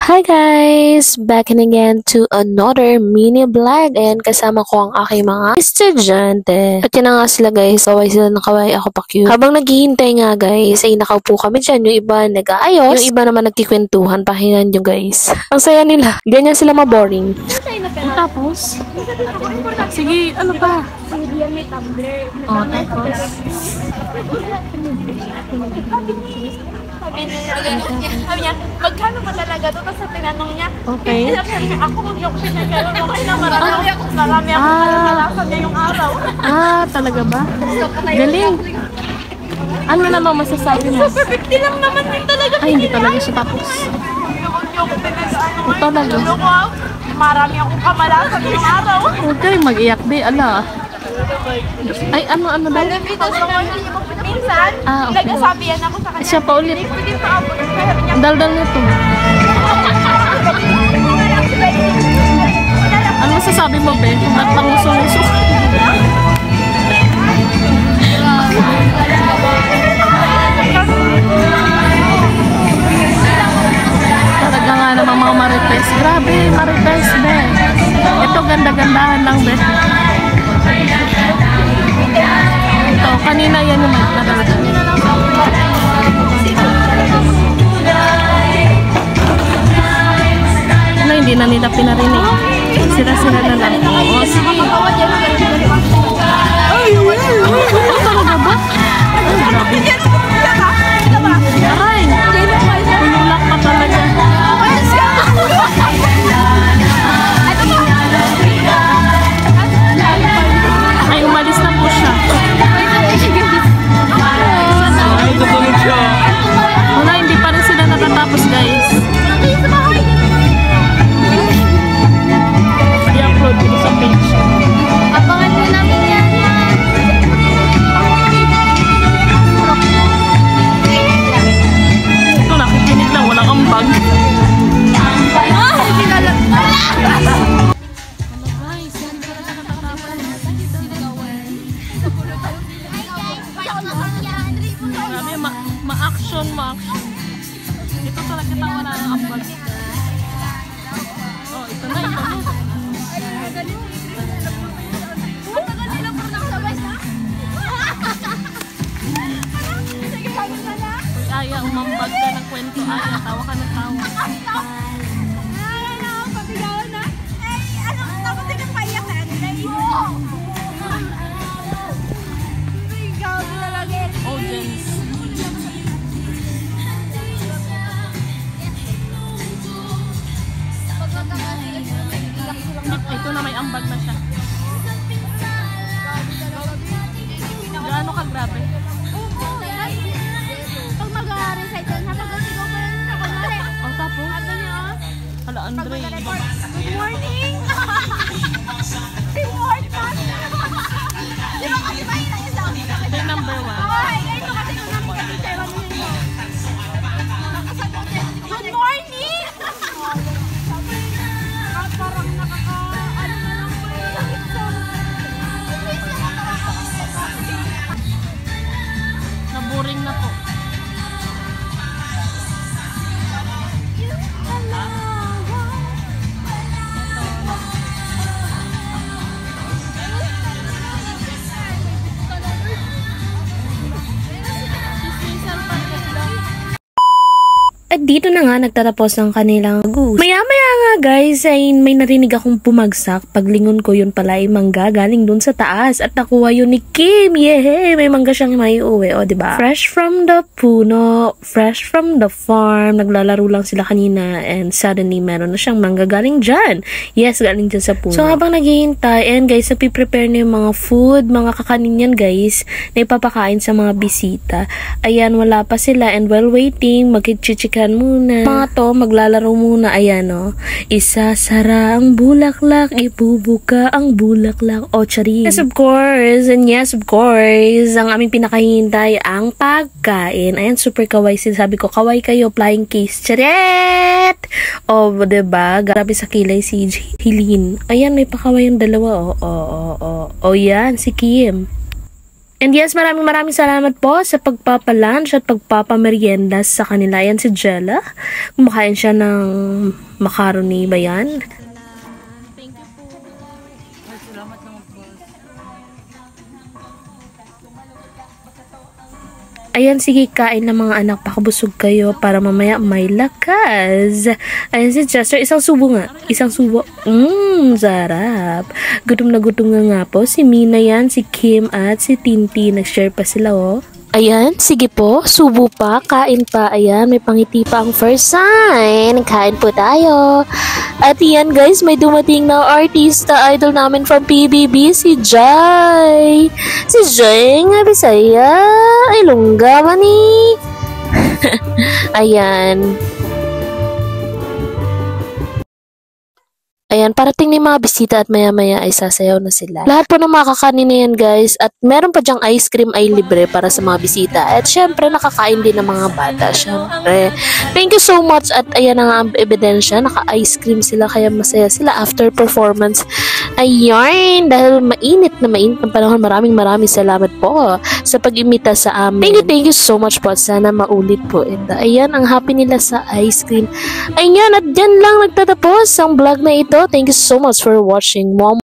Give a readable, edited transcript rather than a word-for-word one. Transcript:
Hi guys! Back in again to another mini vlog and kasama ko ang aking mga estudyante. At yan na nga sila guys, kaway sila ng kaway, ako pa cute. Habang naghihintay nga guys, ay nakaupo kami dyan, yung iba nag-aayos, yung iba naman nagkikwentuhan, pahingan nyo guys. Ang saya nila, ganyan sila maboring. Tapos? Sige, ano pa? Oh, tapos? Sabi niya, magkano ba talaga ito? Tapos tinanong niya, Okay. sabi niya, ako kung yung pinagkaroon, okay na marami ako malalasan niya yung araw. Talaga ba? Galing. Ano namang masasabi mo? Super 50 lang naman din talaga. Ay, hindi talaga siya tapos. Yung pinagkaroon, Talaga. marami akong kamalasan yung araw. Huwag kayong mag-iyak, di. Ala. Ay, ano daw? Minsan, Okay. nagsasabi yan ako sa kanya. Siya pa ulit. Hindi pa ako. Sabi niya, Daldal na to. Ano masasabi mo, be? At panguso-uso. Talaga nga naman mga marites. Grabe, marites, be. Ito, ganda-gandahan lang, be. Ito, kanina yan naman. Ano, hindi na nila pinarinig. Sira-sira na lang. Oo, sige. Talaga ba? Ay, grabe. Aray! Tululak pa talaga. Ay, umalis na po siya. Wala, hindi pa rin sila natatapos, guys. I-upload ko sa page. abangan mo namin yan, ma. Ito, nakikinig lang. Walang ambag. Grabe, ma-action. Ito talaga tawa na ng ambag. Oh, ito na. Uy, Aya, umambag ka ng kwento. Aya, tawa ka ng tawa. Audience. Ito na, may ambag na siya. Gaano ka grabe? Pag mag-recite doon, habang gasigaw ko yun ako na rin. Oh, tapos? Ano niya? Hala, Andre. Good morning! Reward na! Di ba kasi ba yun ang isang? Ito yung number 1. Ay, ito kasi kung namin kasi sa'yo, ano yun mo? Good morning! Parang nakaka-ano na lang po yun. Naboring na po. At dito na nga nagtatapos ang kanilang goose. Maya-maya nga guys ay may narinig akong bumagsak. Paglingon ko yun pala ay mangga galing dun sa taas. At nakuha yun ni Kim. Yehey! May mangga siyang may uwi. O diba? Fresh from the puno. Fresh from the farm. Naglalaro lang sila kanina. And suddenly meron na siyang mangga galing dyan. Yes, galing dyan sa puno. So habang naghihintay, and guys, napiprepare na yung mga food, mga kakanin yan guys, na ipapakain sa mga bisita. Ayan, wala pa sila. And while waiting, magchichikan muna. Mga to, maglalaro muna. Ayan, o. Isasara ang bulaklak, ibubuka ang bulaklak. O, charin. Yes, of course. And yes, of course. Ang aming pinakahintay, ang pagkain. Ayan, super kawaii. Sabi ko, kawaii kayo, flying kiss. Charet! O, diba? Grabe sa kilay si Hilin. Ayan, may pakaway yung dalawa. O, yan, si Kim. And yes, maraming salamat po sa pagpapalunch at pagpapamerienda sa kanila. Yan si Jella. Kumakain siya ng macaroni ba yan? Ayan, sige, kain ng mga anak. Pakabusog kayo para mamaya may lakas. Ayan si Chester. Isang subo nga. Isang subo. Sarap. Gutom na gutom nga po. Si Mina yan, si Kim at si Tinti. Nag-share pa sila, oh. Ayan, sige po. Subo pa, kain pa. Ayan, may pangiti pa ang first sign. Kain po tayo. At yan guys, may dumating na artista idol namin from PBB, si Jai. Si Jai nga Bisaya. Ay, lungga man eh. Ayan. Ayan, parating ni mga bisita at maya-maya ay sasayaw na sila. Lahat po ng mga kakanin na yan guys. At meron pa dyang ice cream ay libre para sa mga bisita. At syempre, nakakain din ng mga bata. Syempre, thank you so much. At ayan na nga ang ebidensya. Naka-ice cream sila kaya masaya sila after performance. Ayan, dahil mainit na mainit ng panahon. Maraming salamat po sa pag-imita sa amin. Thank you so much po. Sana maulit po. And ayan, ang happy nila sa ice cream. Ayan, at dyan lang nagtatapos ang vlog na ito. Thank you so much for watching. Mom.